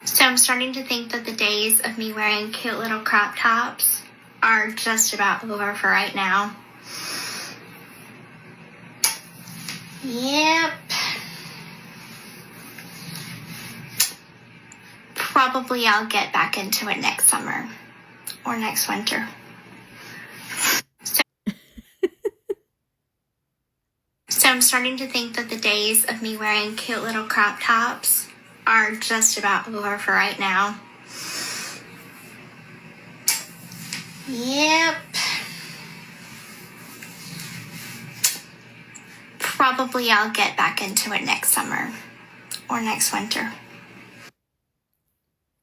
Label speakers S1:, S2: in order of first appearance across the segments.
S1: So I'm starting to think that the days of me wearing cute little crop tops are just about over for right now. Yep. Probably I'll get back into it next summer or next winter. So I'm starting to think that the days of me wearing cute little crop tops are just about over for right now. Yep. Probably I'll get back into it next summer or next winter.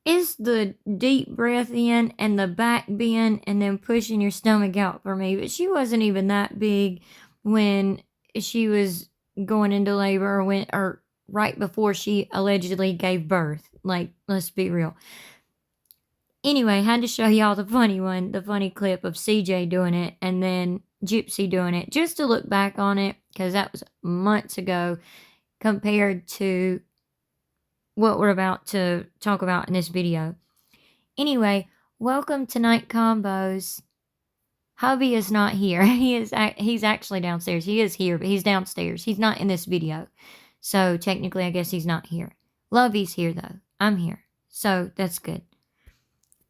S2: It's the deep breath in and the back bend and then pushing your stomach out for me. But she wasn't even that big when she was going into labor or right before she allegedly gave birth. Like, let's be real. Anyway, had to show y'all the funny clip of CJ doing it and then Gypsy doing it, just to look back on it, because that was months ago compared to what we're about to talk about in this video. Anyway, welcome to Night Combos. Hubby is not here. He's actually downstairs. He is here, but he's downstairs. He's not in this video. So technically, I guess he's not here. Lovey's here, though. I'm here. So that's good.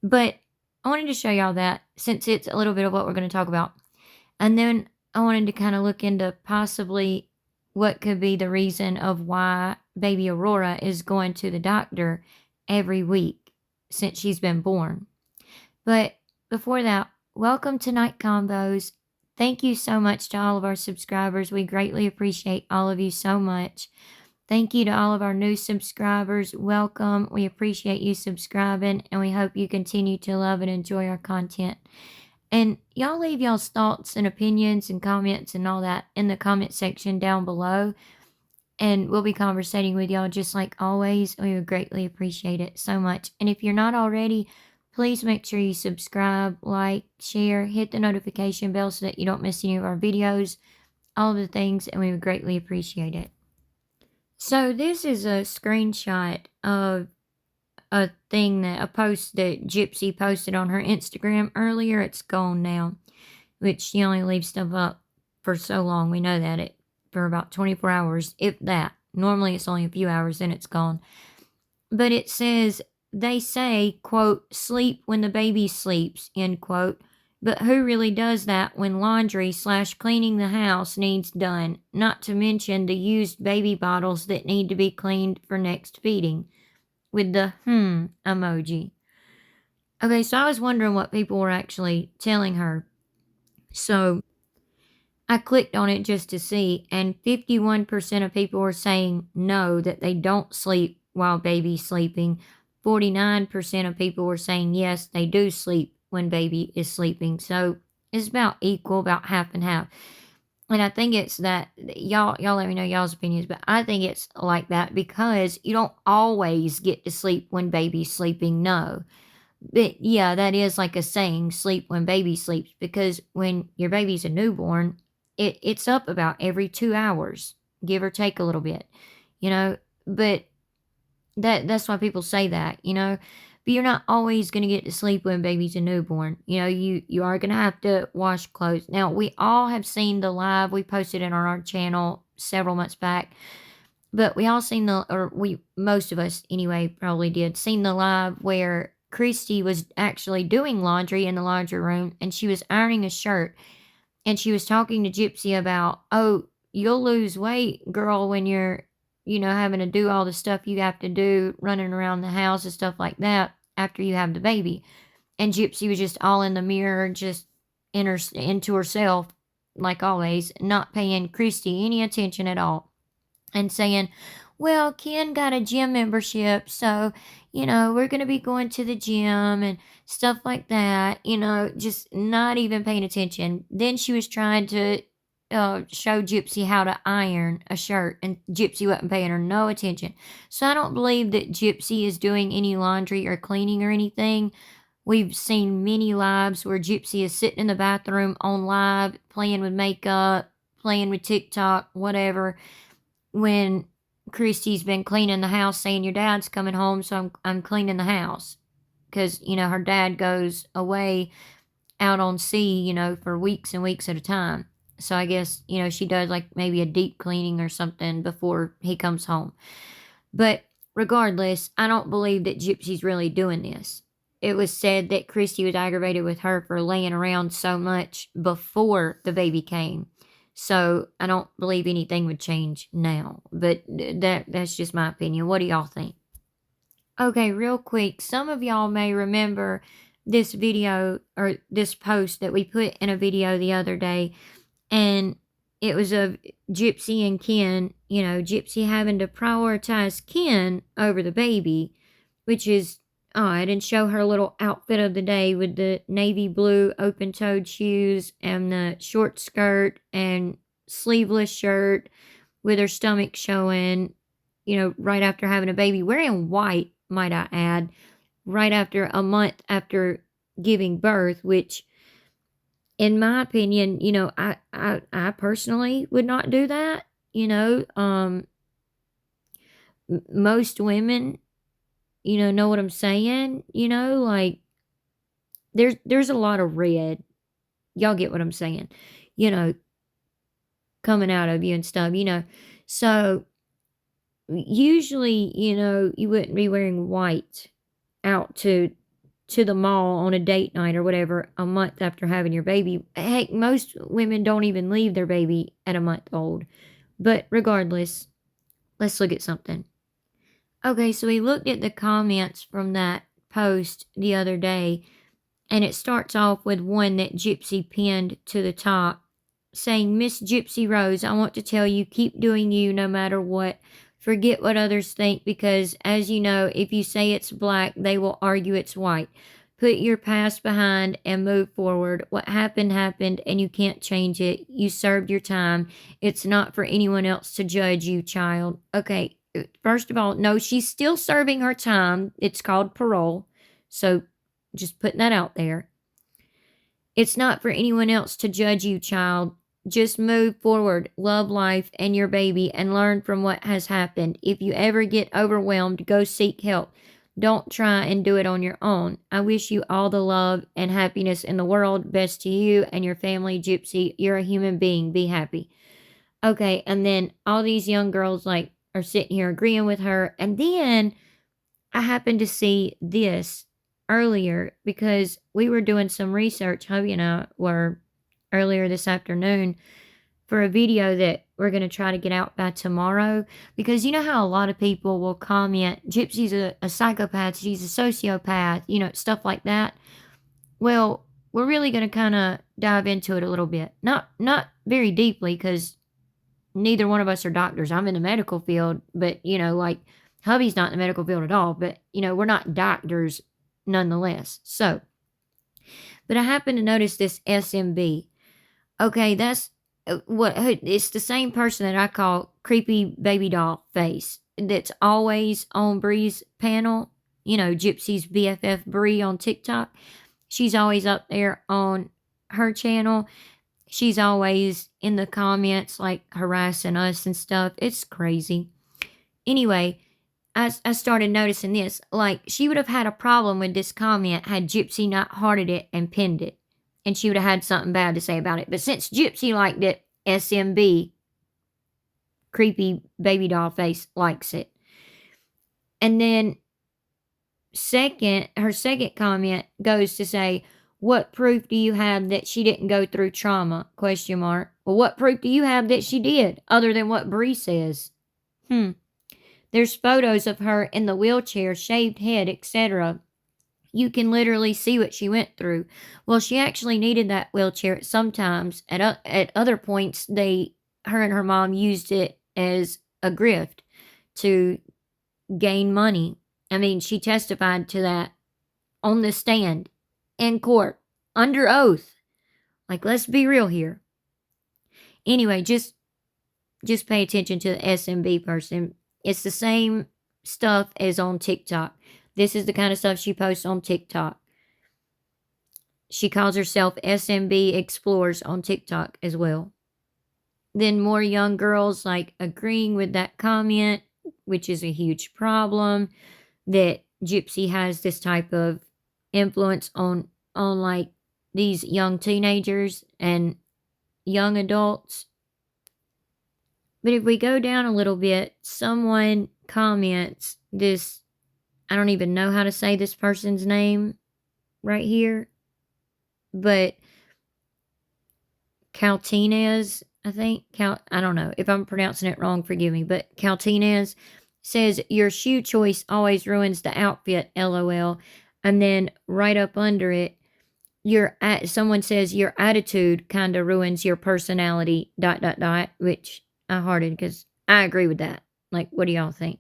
S2: But I wanted to show y'all that, since it's a little bit of what we're going to talk about. And then I wanted to kind of look into possibly what could be the reason of why baby Aurora is going to the doctor every week since she's been born. But before that, welcome to Night Combos. Thank you so much to all of our subscribers. We greatly appreciate all of you so much. Thank you to all of our new subscribers. Welcome. We appreciate you subscribing, and we hope you continue to love and enjoy our content. And y'all leave y'all's thoughts and opinions and comments and all that in the comment section down below. And we'll be conversating with y'all just like always. We would greatly appreciate it so much. And if you're not already, please make sure you subscribe, like, share, hit the notification bell so that you don't miss any of our videos, all of the things, and we would greatly appreciate it. So this is a screenshot of a post that Gypsy posted on her Instagram earlier. It's gone now, which she only leaves stuff up for so long. We know that for about 24 hours, if that. Normally it's only a few hours, then it's gone. But it says, they say, quote, sleep when the baby sleeps, end quote. But who really does that when laundry/cleaning the house needs done? Not to mention the used baby bottles that need to be cleaned for next feeding. With the emoji. Okay, so I was wondering what people were actually telling her. So I clicked on it just to see, and 51% of people were saying no, that they don't sleep while baby's sleeping. 49% of people were saying yes, they do sleep when baby is sleeping. So it's about equal, about half and half. And I think it's that, y'all let me know y'all's opinions, but I think it's like that because you don't always get to sleep when baby's sleeping, no. But yeah, that is like a saying, sleep when baby sleeps, because when your baby's a newborn, it's up about every 2 hours, give or take a little bit, but that's why people say that, but you're not always going to get to sleep when baby's a newborn. You are going to have to wash clothes. Now, we all have seen the live we posted it on our channel several months back, but we all seen most of us anyway probably did, seen the live where Christy was actually doing laundry in the laundry room, and she was ironing a shirt, and she was talking to Gypsy about, oh, you'll lose weight, girl, when you're, having to do all the stuff you have to do, running around the house and stuff like that after you have the baby. And Gypsy was just all in the mirror, just into herself, like always, not paying Christy any attention at all, and saying, well, Ken got a gym membership, so, we're going to be going to the gym and stuff like that, just not even paying attention. Then she was trying to show Gypsy how to iron a shirt, and Gypsy wasn't paying her no attention. So I don't believe that Gypsy is doing any laundry or cleaning or anything. We've seen many lives where Gypsy is sitting in the bathroom on live, playing with makeup, playing with TikTok, whatever, when Christy's been cleaning the house, saying your dad's coming home, so I'm cleaning the house. Because, her dad goes away out on sea, for weeks and weeks at a time. So I guess, she does like maybe a deep cleaning or something before he comes home. But regardless, I don't believe that Gypsy's really doing this. It was said that Christy was aggravated with her for laying around so much before the baby came. So I don't believe anything would change now. But that's just my opinion. What do y'all think? Okay, real quick, some of y'all may remember this video or this post that we put in a video the other day, and it was of Gypsy and Ken, Gypsy having to prioritize Ken over the baby, which is odd, and show her little outfit of the day with the navy blue open-toed shoes and the short skirt and sleeveless shirt with her stomach showing, right after having a baby, wearing white, might I add, right after a month after giving birth, which in my opinion, I personally would not do that. Most women, know what I'm saying. Like there's a lot of red. Y'all get what I'm saying. Coming out of you and stuff. So usually, you wouldn't be wearing white out to the mall on a date night or whatever a month after having your baby. Heck, most women don't even leave their baby at a month old. But regardless, let's look at something. Okay, so we looked at the comments from that post the other day, and it starts off with one that Gypsy pinned to the top saying, "Miss Gypsy Rose, I want to tell you, keep doing you no matter what. Forget what others think, because as you know, if you say it's black, they will argue it's white. Put your past behind and move forward. What happened, happened, and you can't change it. You served your time. It's not for anyone else to judge you, child." Okay, first of all, no, she's still serving her time. It's called parole. So just putting that out there. It's not for anyone else to judge you, child. Just move forward, love life and your baby, and learn from what has happened. If you ever get overwhelmed, go seek help. Don't try and do it on your own. I wish you all the love and happiness in the world. Best to you and your family, Gypsy. You're a human being. Be happy. Okay, and then all these young girls are sitting here agreeing with her. And then I happened to see this earlier because we were doing some research, hubby and I were, earlier this afternoon, for a video that we're going to try to get out by tomorrow. Because you know how a lot of people will comment, Gypsy's a psychopath, she's a sociopath, stuff like that. Well, we're really going to kind of dive into it a little bit. Not very deeply, because neither one of us are doctors. I'm in the medical field, but, hubby's not in the medical field at all. But, we're not doctors nonetheless. So, but I happened to notice this SMB. Okay, that's it's the same person that I call creepy baby doll face that's always on Bree's panel. Gypsy's BFF Bree on TikTok. She's always up there on her channel. She's always in the comments harassing us and stuff. It's crazy. Anyway, I started noticing this. She would have had a problem with this comment had Gypsy not hearted it and pinned it. And she would have had something bad to say about it. But since Gypsy liked it, SMB, creepy baby doll face, likes it. And then her second comment goes to say, "What proof do you have that she didn't go through trauma? Question mark. Well, what proof do you have that she did, other than what Bree says? There's photos of her in the wheelchair, shaved head, etc. You can literally see what she went through. Well, she actually needed that wheelchair sometimes. At other points, her and her mom used it as a grift to gain money. I mean, she testified to that on the stand, in court, under oath. Let's be real here. Anyway, just pay attention to the SMB person. It's the same stuff as on TikTok. This is the kind of stuff she posts on TikTok. She calls herself SMB Explores on TikTok as well. Then more young girls agreeing with that comment. which is a huge problem, that Gypsy has this type of influence on like these young teenagers and young adults. But if we go down a little bit, someone comments this, I don't even know how to say this person's name right here, but Caltinez, I think. I don't know. If I'm pronouncing it wrong, forgive me. But Caltinez says, your shoe choice always ruins the outfit, lol. And then right up under it, someone says, your attitude kind of ruins your personality, ... which I hearted because I agree with that. Like, what do y'all think?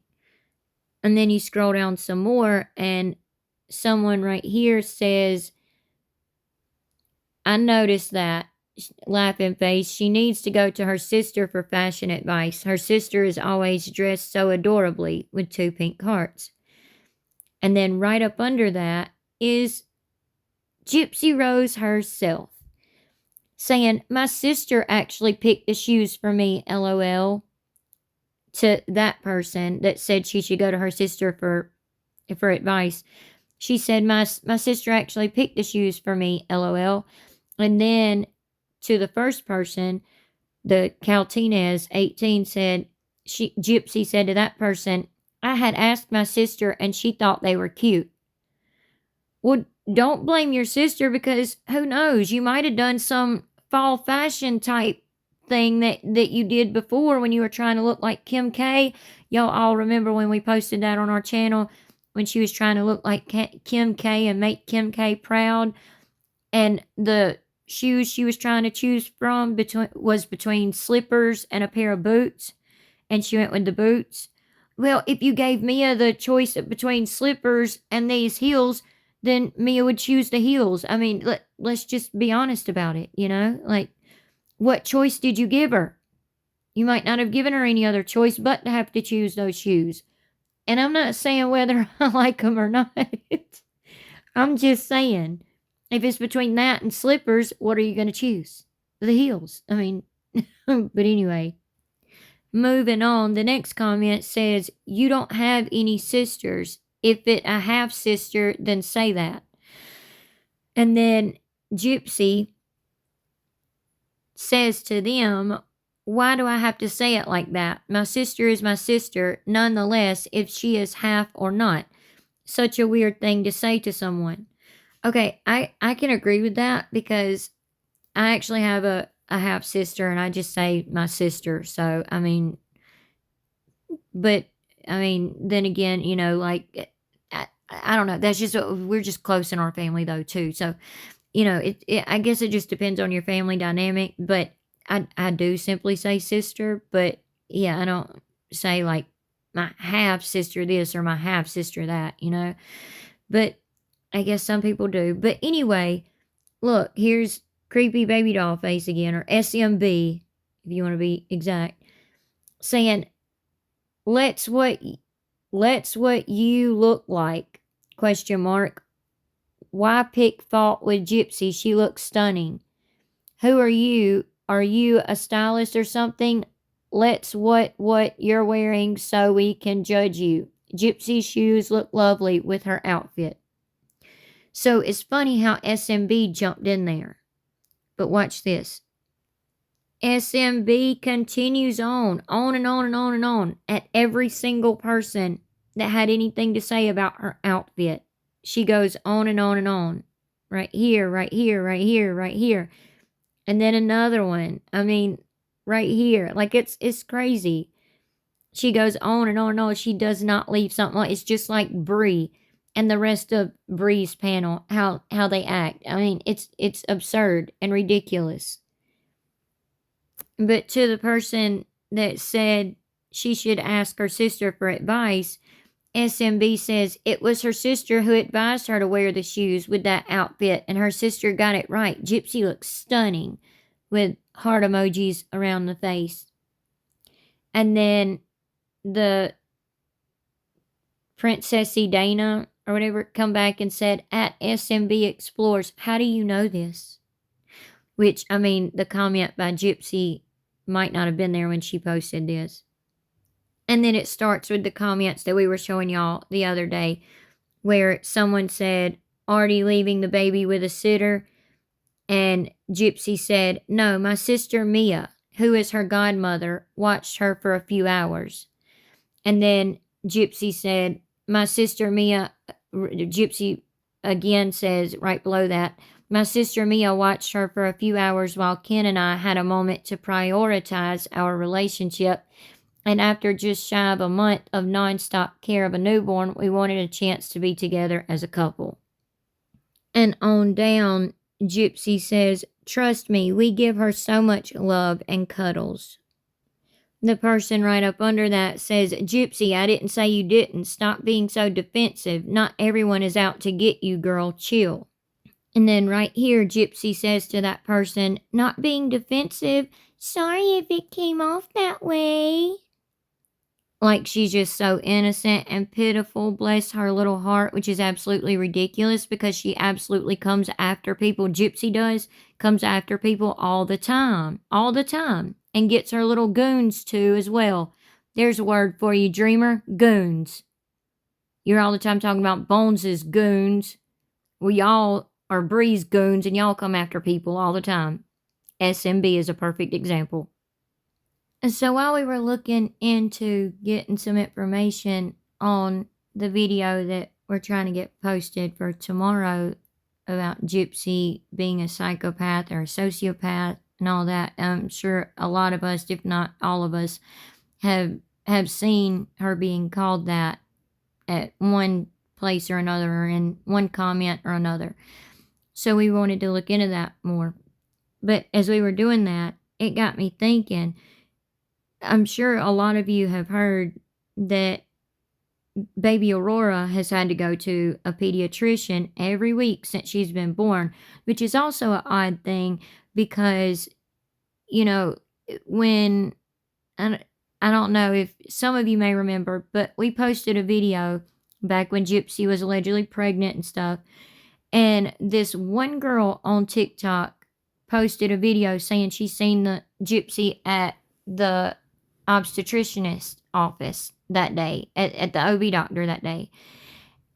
S2: And then you scroll down some more, and someone right here says, I noticed that, laughing face, she needs to go to her sister for fashion advice. Her sister is always dressed so adorably with 2 pink hearts. And then right up under that is Gypsy Rose herself saying, my sister actually picked the shoes for me, lol, to that person that said she should go to her sister for advice. She said, my sister actually picked the shoes for me, lol. And then to the first person, the Caltinez 18 said, Gypsy said to that person, I had asked my sister and she thought they were cute. Well, don't blame your sister, because who knows? You might have done some fall fashion type thing that you did before when you were trying to look like Kim K. Y'all all remember when we posted that on our channel when she was trying to look like Kim K and make Kim K proud. And the shoes she was trying to choose from was between slippers and a pair of boots, and she went with the boots. Well, if you gave Mia the choice between slippers and these heels, then Mia would choose the heels. I mean, let's just be honest about it, Like, what choice did you give her? You might not have given her any other choice but to have to choose those shoes. And I'm not saying whether I like them or not. I'm just saying, if it's between that and slippers, what are you going to choose? The heels. I mean, but anyway, moving on. The next comment says, you don't have any sisters. If it a half sister, then say that. And then Gypsy says to them, why do I have to say it like that? My sister is my sister, nonetheless, if she is half or not. Such a weird thing to say to someone. Okay, I can agree with that, because I actually have a half sister and I just say my sister. So, I mean, but I mean, then again, like, I don't know. That's just, we're just close in our family though, too. So, I guess it just depends on your family dynamic, but I do simply say sister, but yeah, I don't say like my half sister this or my half sister that, but I guess some people do. But anyway, look, here's creepy baby doll face again, or SMB, if you want to be exact, saying, let's what you look like, question mark. Why pick fault with Gypsy? She looks stunning. Who are you? Are you a stylist or something? Let's what you're wearing so we can judge you. Gypsy's shoes look lovely with her outfit. So it's funny how SMB jumped in there. But watch this. SMB continues on and on and on and on at every single person that had anything to say about her outfit. She goes on and on and on. Right here, right here, right here, right here. And then another one. I mean, right here. Like, it's crazy. She goes on and on and on. She does not leave something like, it's just like Bree and the rest of Bree's panel, how they act. I mean, it's absurd and ridiculous. But to the person that said she should ask her sister for advice, SMB says it was her sister who advised her to wear the shoes with that outfit, and her sister got it right. Gypsy looks stunning with heart emojis around the face. And then the Princessy Dana or whatever come back and said, at SMB Explores, how do you know this? Which, I mean, the comment by Gypsy might not have been there when she posted this. And then it starts with the comments that we were showing y'all the other day, where someone said, already leaving the baby with a sitter? And Gypsy said, no, my sister Mia, who is her godmother, watched her for a few hours. And then Gypsy said, my sister Mia, Gypsy again says right below that, my sister Mia watched her for a few hours while Ken and I had a moment to prioritize our relationship. And after just shy of a month of nonstop care of a newborn, we wanted a chance to be together as a couple. And on down, Gypsy says, trust me, we give her so much love and cuddles. The person right up under that says, Gypsy, I didn't say you didn't. Stop being so defensive. Not everyone is out to get you, girl. Chill. And then right here, Gypsy says to that person, not being defensive. Sorry if it came off that way. Like she's just so innocent and pitiful, bless her little heart, which is absolutely ridiculous because she absolutely comes after people. Gypsy comes after people all the time, and gets her little goons too as well. There's a word for you, dreamer, goons. You're all the time talking about Bones's goons. Well, y'all are Bree's goons and y'all come after people all the time. SMB is a perfect example. And so while we were looking into getting some information on the video that we're trying to get posted for tomorrow about Gypsy being a psychopath or a sociopath and all that, I'm sure a lot of us, if not all of us, have seen her being called that at one place or another, or in one comment or another. So we wanted to look into that more. But as we were doing that, it got me thinking, I'm sure a lot of you have heard that baby Aurora has had to go to a pediatrician every week since she's been born, which is also an odd thing because, you know, when, I don't know if some of you may remember, but we posted a video back when Gypsy was allegedly pregnant and stuff. And this one girl on TikTok posted a video saying she's seen the Gypsy at the obstetricianist office that day, at the OB doctor that day.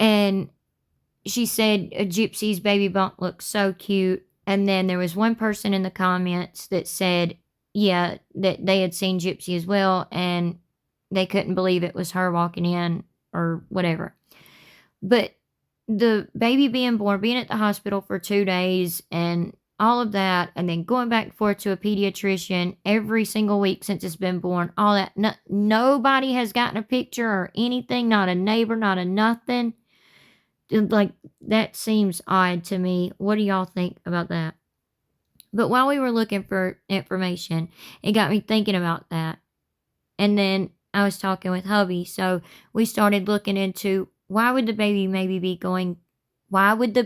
S2: And she said Gypsy's baby bump looked so cute. And then there was one person in the comments that said, yeah, that they had seen Gypsy as well, and they couldn't believe it was her walking in or whatever. But the baby being born, being at the hospital for 2 days and all of that, and then going back and forth to a pediatrician every single week since it's been born, all that. Nobody has gotten a picture or anything, not a neighbor, not a nothing. Like, that seems odd to me. What do y'all think about that? But while we were looking for information, it got me thinking about that. And then I was talking with hubby, so we started looking into why would the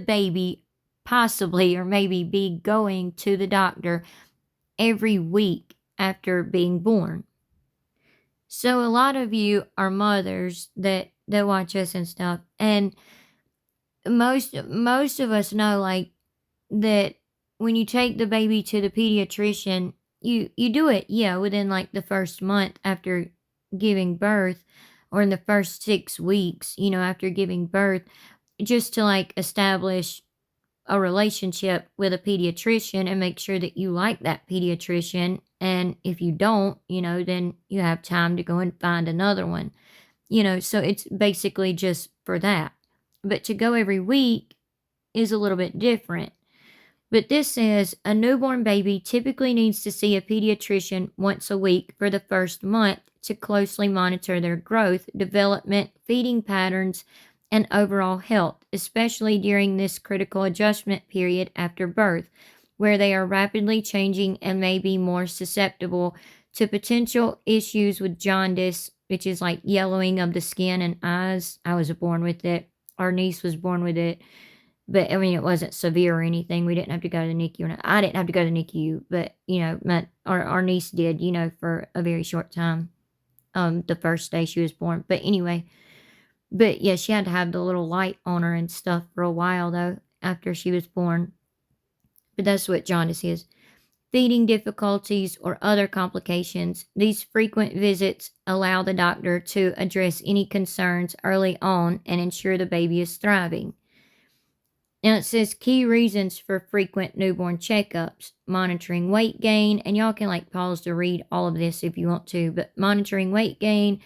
S2: baby possibly or maybe be going to the doctor every week after being born. So a lot of you are mothers that watch us and stuff, and most of us know, like, that when you take the baby to the pediatrician, you do it, yeah, within like the first month after giving birth, or in the first 6 weeks, after giving birth, just to like establish a relationship with a pediatrician and make sure that you like that pediatrician. And if you don't, then you have time to go and find another one, so it's basically just for that. But to go every week is a little bit different. But this says a newborn baby typically needs to see a pediatrician once a week for the first month to closely monitor their growth, development, feeding patterns, and overall health, especially during this critical adjustment period after birth, where they are rapidly changing and may be more susceptible to potential issues with jaundice, which is like yellowing of the skin and eyes. I was born with it. Our niece was born with it. But, I mean, it wasn't severe or anything. We didn't have to go to the NICU. I didn't have to go to the NICU, but, our niece did, for a very short time, the first day she was born. But anyway, but, yeah, she had to have the little light on her and stuff for a while, though, after she was born. But that's what jaundice is. feeding difficulties, or other complications. These frequent visits allow the doctor to address any concerns early on and ensure the baby is thriving. Now it says key reasons for frequent newborn checkups: monitoring weight gain, and y'all can pause to read all of this if you want to, but monitoring weight gain,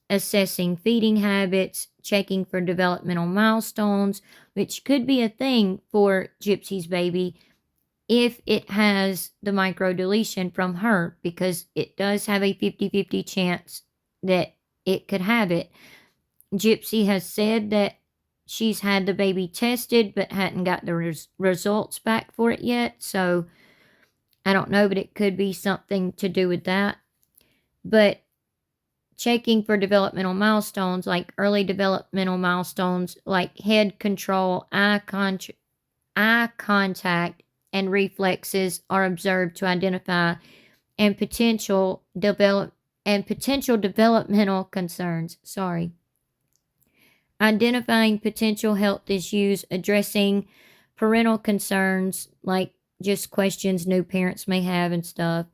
S2: assessing feeding habits, checking for developmental milestones, which could be a thing for Gypsy's baby if it has the micro deletion from her, because it does have a 50-50 chance that it could have it. Gypsy has said that she's had the baby tested but hadn't got the results back for it yet, so I don't know, but it could be something to do with that. But checking for developmental milestones, like early developmental milestones like head control, eye contact, and reflexes, are observed to identify and potential developmental concerns. Identifying potential health issues, addressing parental concerns, like just questions new parents may have and stuff.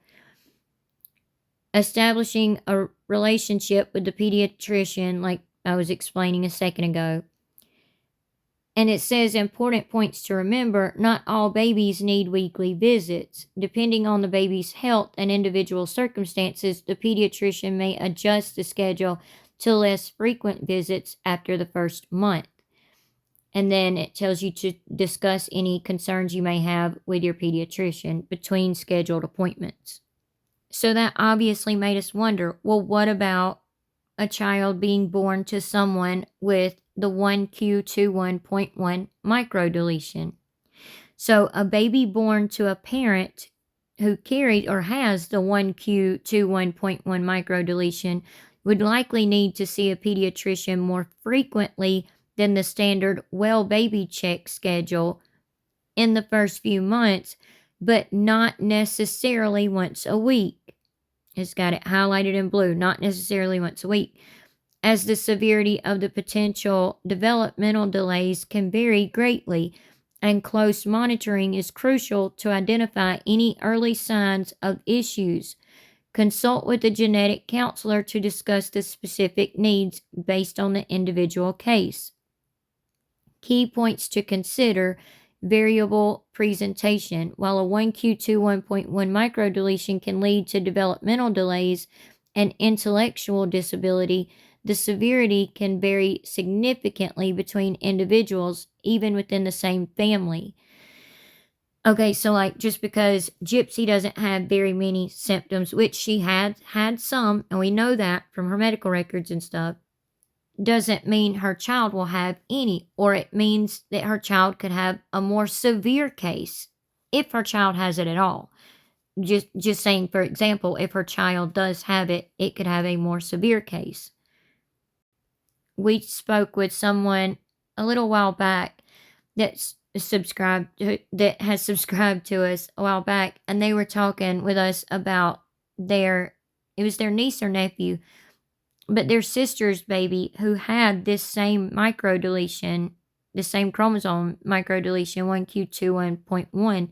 S2: Establishing a relationship with the pediatrician, like I was explaining a second ago. And it says important points to remember: not all babies need weekly visits. Depending on the baby's health and individual circumstances, the pediatrician may adjust the schedule to less frequent visits after the first month. And then it tells you to discuss any concerns you may have with your pediatrician between scheduled appointments. So that obviously made us wonder, well, what about a child being born to someone with the 1q21.1 microdeletion? So a baby born to a parent who carried or has the 1q21.1 microdeletion would likely need to see a pediatrician more frequently than the standard well baby check schedule in the first few months, but not necessarily once a week. It's got it highlighted in blue, not necessarily once a week, as the severity of the potential developmental delays can vary greatly, and close monitoring is crucial to identify any early signs of issues. Consult with a genetic counselor to discuss the specific needs based on the individual case. Key points to consider: variable presentation. While a 1q21.1 microdeletion can lead to developmental delays and intellectual disability, the severity can vary significantly between individuals, even within the same family. Okay, so just because Gypsy doesn't have very many symptoms, which she had some, and we know that from her medical records and stuff, doesn't mean her child will have any, or it means that her child could have a more severe case if her child has it at all. Just saying, for example, if her child does have it, it could have a more severe case. We spoke with someone a little while back that has subscribed to us a while back, and they were talking with us about it was their niece or nephew, but their sister's baby who had this same microdeletion, the same chromosome microdeletion, 1q21.1,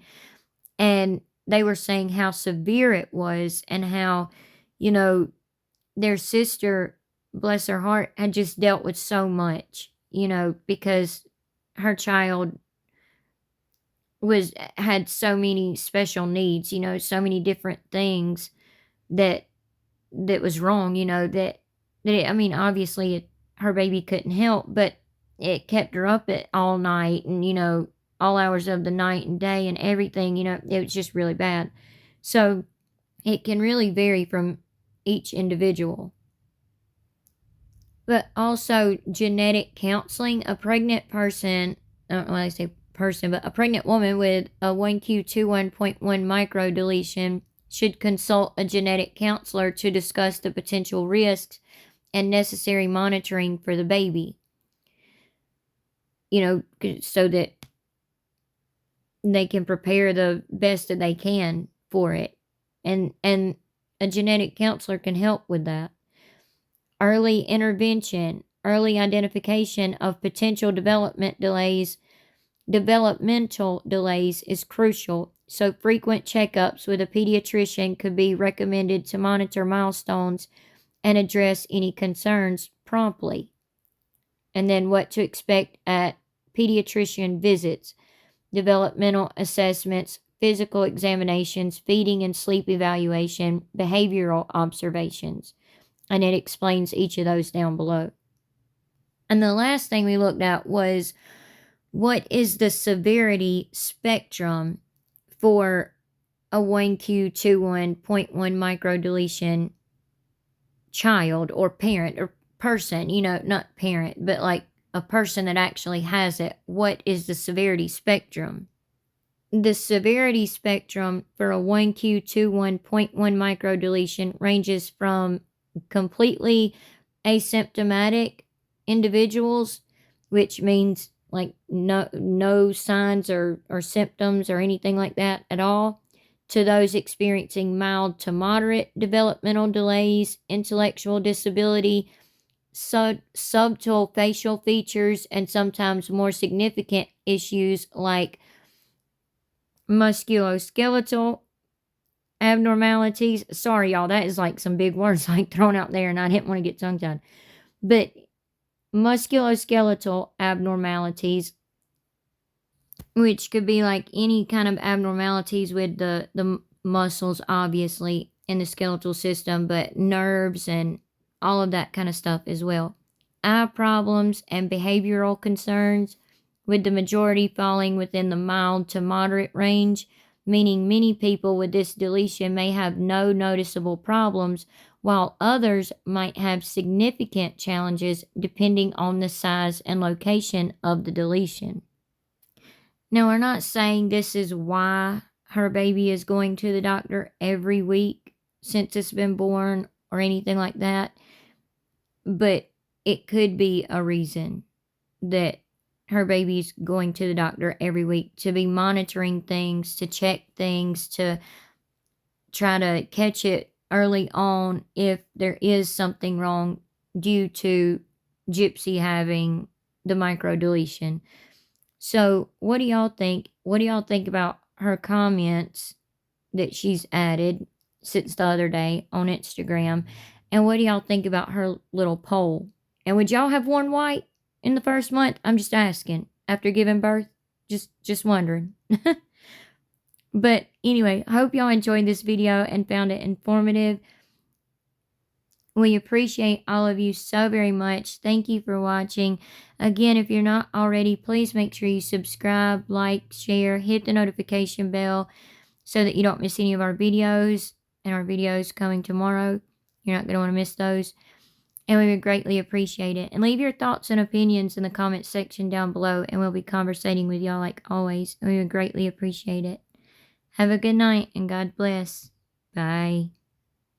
S2: and they were saying how severe it was, and how, their sister, bless her heart, had just dealt with so much, because her child had so many special needs, so many different things that was wrong, obviously her baby couldn't help, but it kept her up at all night, and all hours of the night and day and everything. It was just really bad. So it can really vary from each individual. But also genetic counseling. A pregnant person, a pregnant woman with a 1q21.1 microdeletion should consult a genetic counselor to discuss the potential risks and necessary monitoring for the baby. So that they can prepare the best that they can for it. And a genetic counselor can help with that. Early intervention, early identification of potential development delays developmental delays is crucial, so frequent checkups with a pediatrician could be recommended to monitor milestones and address any concerns promptly. And then what to expect at pediatrician visits: developmental assessments, physical examinations, feeding and sleep evaluation, behavioral observations. And it explains each of those down below. And the last thing we looked at was, what is the severity spectrum for a 1Q21.1 microdeletion child or parent or person, not parent, but like a person that actually has it? What is the severity spectrum? The severity spectrum for a 1Q21.1 microdeletion ranges from completely asymptomatic individuals, which means like no signs or symptoms or anything like that at all, to those experiencing mild to moderate developmental delays, intellectual disability, subtle facial features, and sometimes more significant issues like musculoskeletal abnormalities. Sorry, y'all, that is like some big words like thrown out there, and I didn't want to get tongue-tied. But musculoskeletal abnormalities, which could be like any kind of abnormalities with the muscles, obviously, in the skeletal system, but nerves and all of that kind of stuff as well. Eye problems and behavioral concerns, with the majority falling within the mild to moderate range, meaning many people with this deletion may have no noticeable problems, while others might have significant challenges depending on the size and location of the deletion. Now, we're not saying this is why her baby is going to the doctor every week since it's been born or anything like that, but it could be a reason that her baby's going to the doctor every week, to be monitoring things, to check things, to try to catch it early on if there is something wrong due to Gypsy having the microdeletion. So what do y'all think? What do y'all think about her comments that she's added since the other day on Instagram? And what do y'all think about her little poll? And would y'all have worn white in the first month? I'm just asking. After giving birth? Just wondering. But anyway, I hope y'all enjoyed this video and found it informative. We appreciate all of you so very much. Thank you for watching. Again, if you're not already, please make sure you subscribe, like, share, hit the notification bell so that you don't miss any of our videos. And our videos coming tomorrow, you're not going to want to miss those. And we would greatly appreciate it. And leave your thoughts and opinions in the comments section down below, and we'll be conversating with y'all like always. And we would greatly appreciate it. Have a good night, and God bless. Bye.